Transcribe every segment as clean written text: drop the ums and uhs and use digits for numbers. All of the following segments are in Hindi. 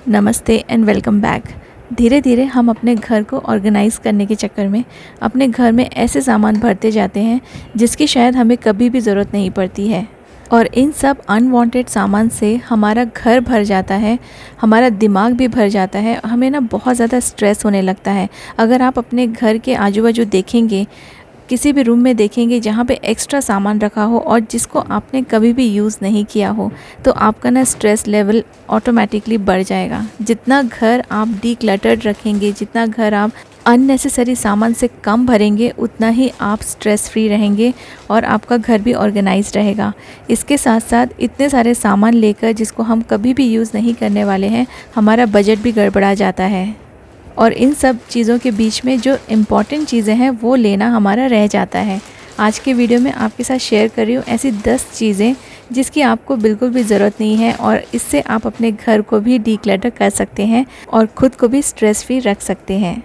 नमस्ते एंड वेलकम बैक। धीरे धीरे हम अपने घर को ऑर्गेनाइज़ करने के चक्कर में अपने घर में ऐसे सामान भरते जाते हैं जिसकी शायद हमें कभी भी ज़रूरत नहीं पड़ती है। और इन सब अनवांटेड सामान से हमारा घर भर जाता है, हमारा दिमाग भी भर जाता है, हमें ना बहुत ज़्यादा स्ट्रेस होने लगता है। अगर आप अपने घर के आजू बाजू देखेंगे, किसी भी रूम में देखेंगे जहाँ पे एक्स्ट्रा सामान रखा हो और जिसको आपने कभी भी यूज़ नहीं किया हो, तो आपका ना स्ट्रेस लेवल ऑटोमेटिकली बढ़ जाएगा। जितना घर आप डीक्लटर्ड रखेंगे, जितना घर आप अननेसेसरी सामान से कम भरेंगे, उतना ही आप स्ट्रेस फ्री रहेंगे और आपका घर भी ऑर्गेनाइज रहेगा। इसके साथ साथ इतने सारे सामान लेकर जिसको हम कभी भी यूज़ नहीं करने वाले हैं, हमारा बजट भी गड़बड़ा जाता है और इन सब चीज़ों के बीच में जो इम्पॉर्टेंट चीज़ें हैं वो लेना हमारा रह जाता है। आज के वीडियो में आपके साथ शेयर कर रही हूँ ऐसी 10 चीज़ें जिसकी आपको बिल्कुल भी ज़रूरत नहीं है और इससे आप अपने घर को भी डीक्लटर कर सकते हैं और ख़ुद को भी स्ट्रेस फ्री रख सकते हैं।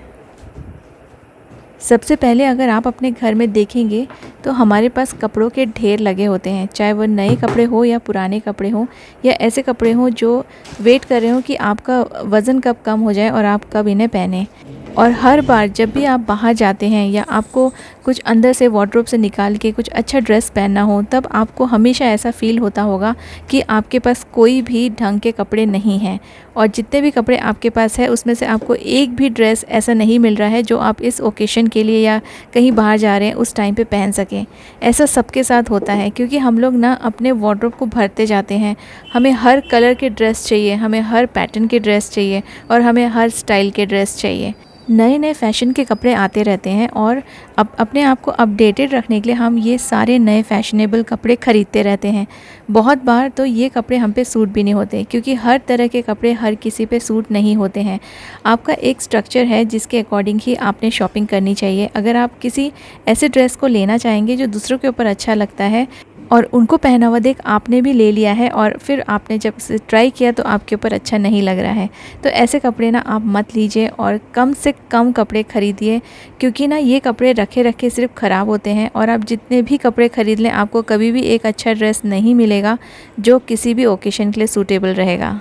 सबसे पहले अगर आप अपने घर में देखेंगे तो हमारे पास कपड़ों के ढेर लगे होते हैं, चाहे वो नए कपड़े हो या पुराने कपड़े हो या ऐसे कपड़े हो जो वेट कर रहे हो कि आपका वज़न कब कम हो जाए और आप कब इन्हें पहने। और हर बार जब भी आप बाहर जाते हैं या आपको कुछ अंदर से वार्डरोब से निकाल के कुछ अच्छा ड्रेस पहनना हो, तब आपको हमेशा ऐसा फ़ील होता होगा कि आपके पास कोई भी ढंग के कपड़े नहीं हैं और जितने भी कपड़े आपके पास है उसमें से आपको एक भी ड्रेस ऐसा नहीं मिल रहा है जो आप इस ओकेशन के लिए या कहीं बाहर जा रहे हैं उस टाइम पे पहन सकें। ऐसा सबके साथ होता है क्योंकि हम लोग ना अपने वार्डरोब को भरते जाते हैं। हमें हर कलर के ड्रेस चाहिए, हमें हर पैटर्न के ड्रेस चाहिए और हमें हर स्टाइल के ड्रेस चाहिए। नए नए फ़ैशन के कपड़े आते रहते हैं और अपने आप को अपडेटेड रखने के लिए हम ये सारे नए फ़ैशनेबल कपड़े ख़रीदते रहते हैं। बहुत बार तो ये कपड़े हम पे सूट भी नहीं होते क्योंकि हर तरह के कपड़े हर किसी पे सूट नहीं होते हैं। आपका एक स्ट्रक्चर है जिसके अकॉर्डिंग ही आपने शॉपिंग करनी चाहिए। अगर आप किसी ऐसे ड्रेस को लेना चाहेंगे जो दूसरों के ऊपर अच्छा लगता है और उनको पहना हुआ देख आपने भी ले लिया है और फिर आपने जब उसे ट्राई किया तो आपके ऊपर अच्छा नहीं लग रहा है, तो ऐसे कपड़े ना आप मत लीजिए और कम से कम कपड़े ख़रीदिए क्योंकि ना ये कपड़े रखे रखे सिर्फ ख़राब होते हैं और आप जितने भी कपड़े ख़रीद लें आपको कभी भी एक अच्छा ड्रेस नहीं मिलेगा जो किसी भी ओकेशन के लिए सूटेबल रहेगा।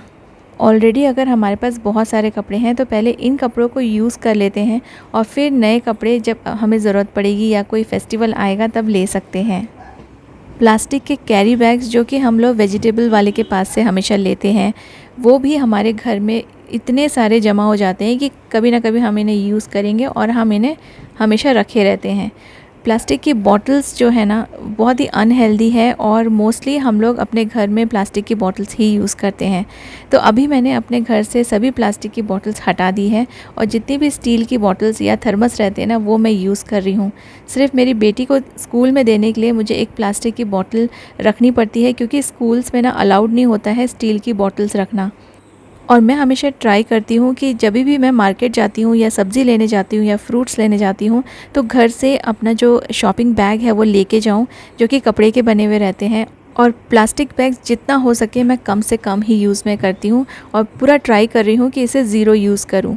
ऑलरेडी अगर हमारे पास बहुत सारे कपड़े हैं तो पहले इन कपड़ों को यूज़ कर लेते हैं और फिर नए कपड़े जब हमें ज़रूरत पड़ेगी या कोई फेस्टिवल आएगा तब ले सकते हैं। प्लास्टिक के कैरी बैग्स जो कि हम लोग वेजिटेबल वाले के पास से हमेशा लेते हैं, वो भी हमारे घर में इतने सारे जमा हो जाते हैं कि कभी ना कभी हम इन्हें यूज़ करेंगे और हम इन्हें हमेशा रखे रहते हैं। प्लास्टिक की बॉटल्स जो है ना बहुत ही अनहेल्दी है और मोस्टली हम लोग अपने घर में प्लास्टिक की बॉटल्स ही यूज़ करते हैं। तो अभी मैंने अपने घर से सभी प्लास्टिक की बॉटल्स हटा दी है और जितनी भी स्टील की बॉटल्स या थर्मस रहते हैं ना वो मैं यूज़ कर रही हूँ। सिर्फ मेरी बेटी को स्कूल में देने के लिए मुझे एक प्लास्टिक की बॉटल रखनी पड़ती है क्योंकि स्कूल्स में ना अलाउड नहीं होता है स्टील की बॉटल्स रखना। और मैं हमेशा ट्राई करती हूँ कि जब भी मैं मार्केट जाती हूँ या सब्ज़ी लेने जाती हूँ या फ्रूट्स लेने जाती हूँ तो घर से अपना जो शॉपिंग बैग है वो लेके जाऊँ जो कि कपड़े के बने हुए रहते हैं। और प्लास्टिक बैग्स जितना हो सके मैं कम से कम ही यूज़ में करती हूँ और पूरा ट्राई कर रही हूँ कि इसे ज़ीरो यूज़ करूँ।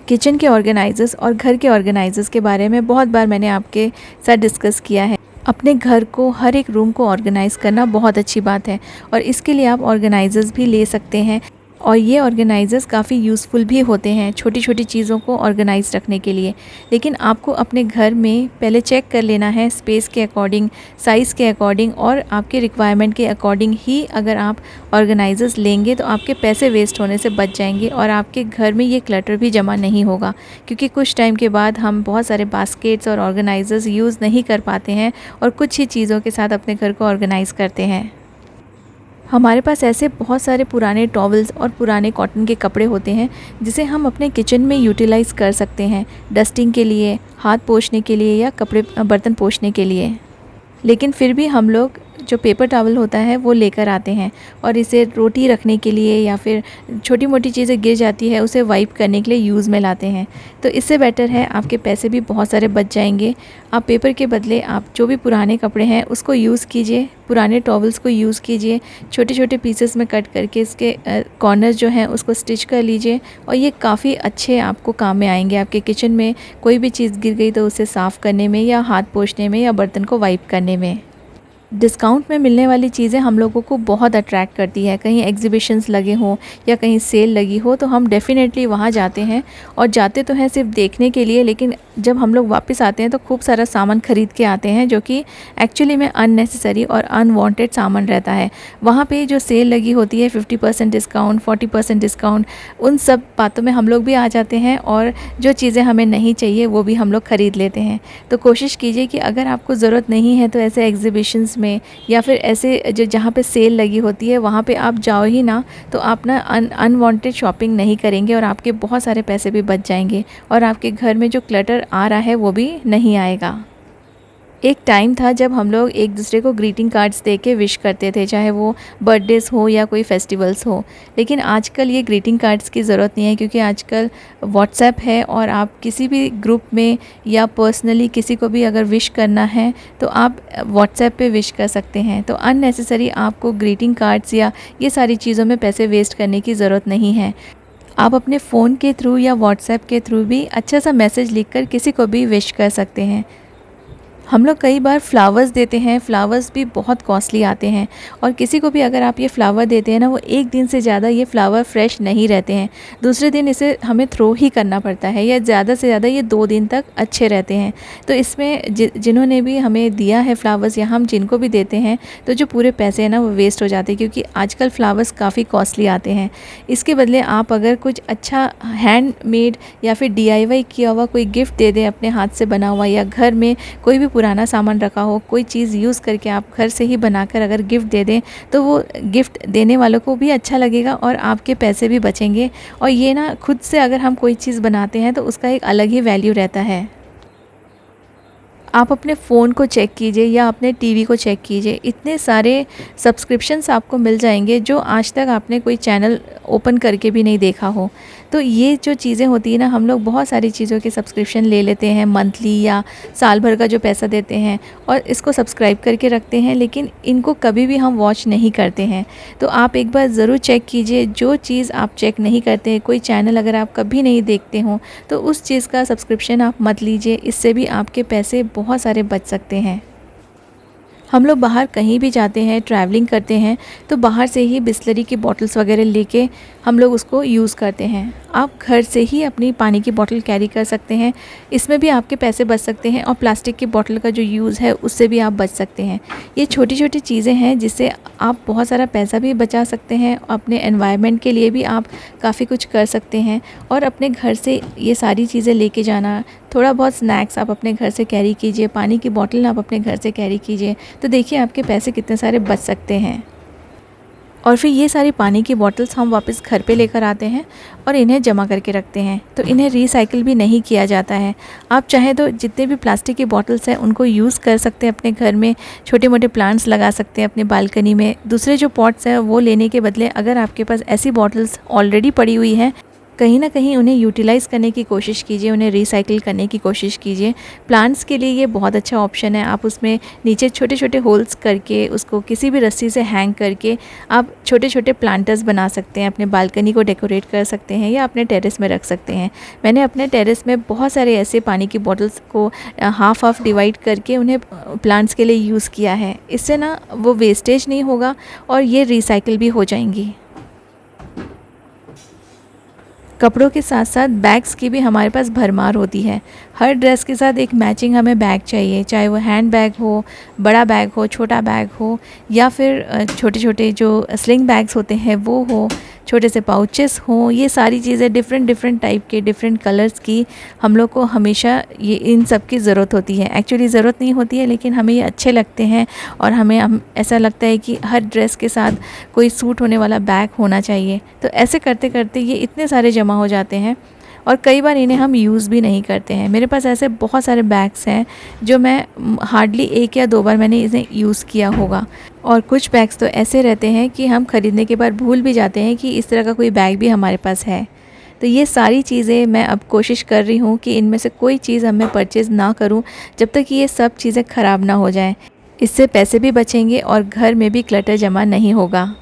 किचन के ऑर्गेनाइजर्स और घर के ऑर्गेनाइजर्स के बारे में बहुत बार मैंने आपके साथ डिस्कस किया है। अपने घर को, हर एक रूम को ऑर्गेनाइज़ करना बहुत अच्छी बात है और इसके लिए आप ऑर्गेनाइजर्स भी ले सकते हैं और ये ऑर्गेनाइजर्स काफ़ी यूज़फुल भी होते हैं छोटी छोटी चीज़ों को ऑर्गेनाइज रखने के लिए। लेकिन आपको अपने घर में पहले चेक कर लेना है स्पेस के अकॉर्डिंग, साइज़ के अकॉर्डिंग और आपके रिक्वायरमेंट के अकॉर्डिंग ही अगर आप ऑर्गेनाइजर्स लेंगे तो आपके पैसे वेस्ट होने से बच जाएंगे और आपके घर में ये क्लटर भी जमा नहीं होगा क्योंकि कुछ टाइम के बाद हम बहुत सारे बास्केट्स और ऑर्गेनाइजर्स यूज़ नहीं कर पाते हैं और कुछ ही चीज़ों के साथ अपने घर को ऑर्गेनाइज़ करते हैं। हमारे पास ऐसे बहुत सारे पुराने टॉवल्स और पुराने कॉटन के कपड़े होते हैं जिसे हम अपने किचन में यूटिलाइज़ कर सकते हैं, डस्टिंग के लिए, हाथ पोंछने के लिए या कपड़े बर्तन पोंछने के लिए। लेकिन फिर भी हम लोग जो पेपर टॉवल होता है वो लेकर आते हैं और इसे रोटी रखने के लिए या फिर छोटी मोटी चीज़ें गिर जाती है उसे वाइप करने के लिए यूज़ में लाते हैं। तो इससे बेटर है आपके पैसे भी बहुत सारे बच जाएंगे। आप पेपर के बदले आप जो भी पुराने कपड़े हैं उसको यूज़ कीजिए, पुराने टॉवल्स को यूज़ कीजिए, छोटे छोटे पीसेस में कट करके इसके कॉर्नर्स जो हैं उसको स्टिच कर लीजिए और ये काफ़ी अच्छे आपको काम में आएंगे। आपके किचन में कोई भी चीज़ गिर गई तो उसे साफ़ करने में या हाथ पोंछने में या बर्तन को वाइप करने में। डिस्काउंट में मिलने वाली चीज़ें हम लोगों को बहुत अट्रैक्ट करती है। कहीं एग्जीबिशंस लगे हों या कहीं सेल लगी हो तो हम डेफ़िनेटली वहाँ जाते हैं, और जाते तो हैं सिर्फ देखने के लिए, लेकिन जब हम लोग वापस आते हैं तो खूब सारा सामान ख़रीद के आते हैं जो कि एक्चुअली में अननेसेसरी और अनवांटेड सामान रहता है। वहाँ पे जो सेल लगी होती है 50% डिस्काउंट, 40% डिस्काउंट, उन सब बातों में हम लोग भी आ जाते हैं और जो चीज़ें हमें नहीं चाहिए वो भी हम लोग ख़रीद लेते हैं। तो कोशिश कीजिए कि अगर आपको ज़रूरत नहीं है तो ऐसे एग्जीबिशंस में या फिर ऐसे जो जहाँ पे सेल लगी होती है वहाँ पे आप जाओ ही ना, तो आप ना अनवांटेड शॉपिंग नहीं करेंगे और आपके बहुत सारे पैसे भी बच जाएंगे और आपके घर में जो क्लटर आ रहा है वो भी नहीं आएगा। एक टाइम था जब हम लोग एक दूसरे को ग्रीटिंग कार्ड्स दे के विश करते थे, चाहे वो बर्थडेज़ हो या कोई फेस्टिवल्स हो। लेकिन आजकल ये ग्रीटिंग कार्ड्स की ज़रूरत नहीं है, क्योंकि आजकल व्हाट्सएप है और आप किसी भी ग्रुप में या पर्सनली किसी को भी अगर विश करना है तो आप व्हाट्सएप पे विश कर सकते हैं। तो अननेसेसरी आपको ग्रीटिंग कार्ड्स या ये सारी चीज़ों में पैसे वेस्ट करने की ज़रूरत नहीं है। आप अपने फ़ोन के थ्रू या व्हाट्सएप के थ्रू भी अच्छा सा मैसेज लिखकर किसी को भी विश कर सकते हैं। हम लोग कई बार फ्लावर्स देते हैं, फ्लावर्स भी बहुत कॉस्टली आते हैं, और किसी को भी अगर आप ये फ्लावर देते हैं ना, वो एक दिन से ज़्यादा ये फ्लावर फ्रेश नहीं रहते हैं, दूसरे दिन इसे हमें थ्रो ही करना पड़ता है, या ज़्यादा से ज़्यादा ये 2 दिन तक अच्छे रहते हैं। तो इसमें जिन्होंने भी हमें दिया है फ्लावर्स या हम जिनको भी देते हैं, तो जो पूरे पैसे हैं ना वो वेस्ट हो जाते हैं, क्योंकि आजकल फ्लावर्स काफ़ी कॉस्टली आते हैं। इसके बदले आप अगर कुछ अच्छा हैंडमेड या फिर DIY किया हुआ कोई गिफ्ट दे दें, अपने हाथ से बना हुआ, या घर में कोई भी पुराना सामान रखा हो, कोई चीज़ यूज़ करके आप घर से ही बनाकर अगर गिफ्ट दे दें, तो वो गिफ्ट देने वालों को भी अच्छा लगेगा और आपके पैसे भी बचेंगे। और ये ना खुद से अगर हम कोई चीज़ बनाते हैं तो उसका एक अलग ही वैल्यू रहता है। आप अपने फ़ोन को चेक कीजिए या अपने टीवी को चेक कीजिए, इतने सारे सब्सक्रिप्शंस आपको मिल जाएंगे जो आज तक आपने कोई चैनल ओपन करके भी नहीं देखा हो। तो ये जो चीज़ें होती है ना, हम लोग बहुत सारी चीज़ों के सब्सक्रिप्शन ले लेते हैं, मंथली या साल भर का जो पैसा देते हैं, और इसको सब्सक्राइब करके रखते हैं, लेकिन इनको कभी भी हम वॉच नहीं करते हैं। तो आप एक बार ज़रूर चेक कीजिए, जो चीज़ आप चेक नहीं करते हैं, कोई चैनल अगर आप कभी नहीं देखते हो तो उस चीज़ का सब्सक्रिप्शन आप मत लीजिए, इससे भी आपके पैसे बहुत सारे बच सकते हैं। हम लोग बाहर कहीं भी जाते हैं, ट्रैवलिंग करते हैं, तो बाहर से ही बिसलरी की बॉटल्स वगैरह लेके हम लोग उसको यूज़ करते हैं। आप घर से ही अपनी पानी की बोतल कैरी कर सकते हैं, इसमें भी आपके पैसे बच सकते हैं, और प्लास्टिक की बोतल का जो यूज़ है उससे भी आप बच सकते हैं। ये छोटी छोटी चीज़ें हैं जिससे आप बहुत सारा पैसा भी बचा सकते हैं, अपने एनवायरनमेंट के लिए भी आप काफ़ी कुछ कर सकते हैं। और अपने घर से ये सारी चीज़ें लेके जाना, थोड़ा बहुत स्नैक्स आप अपने घर से कैरी कीजिए, पानी की बोतल आप अपने घर से कैरी कीजिए, तो देखिए आपके पैसे कितने सारे बच सकते हैं। और फिर ये सारी पानी की बॉटल्स हम वापस घर पे लेकर आते हैं और इन्हें जमा करके रखते हैं, तो इन्हें रीसाइकिल भी नहीं किया जाता है। आप चाहे तो जितने भी प्लास्टिक की बॉटल्स हैं उनको यूज़ कर सकते हैं, अपने घर में छोटे मोटे प्लांट्स लगा सकते हैं अपने बालकनी में। दूसरे जो पॉट्स हैं वो लेने के बदले अगर आपके पास ऐसी बॉटल्स ऑलरेडी पड़ी हुई हैं, कहीं ना कहीं उन्हें यूटिलाइज़ करने की कोशिश कीजिए, उन्हें रिसाइकिल करने की कोशिश कीजिए। प्लांट्स के लिए ये बहुत अच्छा ऑप्शन है। आप उसमें नीचे छोटे छोटे होल्स करके उसको किसी भी रस्सी से हैंग करके आप छोटे छोटे प्लांटर्स बना सकते हैं, अपने बालकनी को डेकोरेट कर सकते हैं या अपने टेरेस में रख सकते हैं। मैंने अपने टेरेस में बहुत सारे ऐसे पानी की बॉटल्स को हाफ डिवाइड करके उन्हें प्लांट्स के लिए यूज़ किया है। इससे ना वो वेस्टेज नहीं होगा और ये रिसाइकिल भी हो जाएंगी। कपड़ों के साथ साथ बैग्स की भी हमारे पास भरमार होती है। हर ड्रेस के साथ एक मैचिंग हमें बैग चाहिए, चाहे वो हैंड बैग हो, बड़ा बैग हो, छोटा बैग हो, या फिर छोटे छोटे जो स्लिंग बैग्स होते हैं वो हो, छोटे से पाउचेस हों। ये सारी चीज़ें डिफरेंट टाइप के, डिफरेंट कलर्स की हम लोग को हमेशा ये इन सब की ज़रूरत होती है। एक्चुअली ज़रूरत नहीं होती है, लेकिन हमें ये अच्छे लगते हैं और हम ऐसा लगता है कि हर ड्रेस के साथ कोई सूट होने वाला बैग होना चाहिए। तो ऐसे करते करते ये इतने सारे जमा हो जाते हैं और कई बार इन्हें हम यूज़ भी नहीं करते हैं। मेरे पास ऐसे बहुत सारे बैग्स हैं जो मैं हार्डली 1 या 2 बार मैंने इसे यूज़ किया होगा, और कुछ बैग्स तो ऐसे रहते हैं कि हम ख़रीदने के बाद भूल भी जाते हैं कि इस तरह का कोई बैग भी हमारे पास है। तो ये सारी चीज़ें मैं अब कोशिश कर रही हूँ कि इनमें से कोई चीज़ मैं परचेज़ ना करूँ जब तक कि ये सब चीज़ें ख़राब ना हो जाएं। इससे पैसे भी बचेंगे और घर में भी क्लटर जमा नहीं होगा।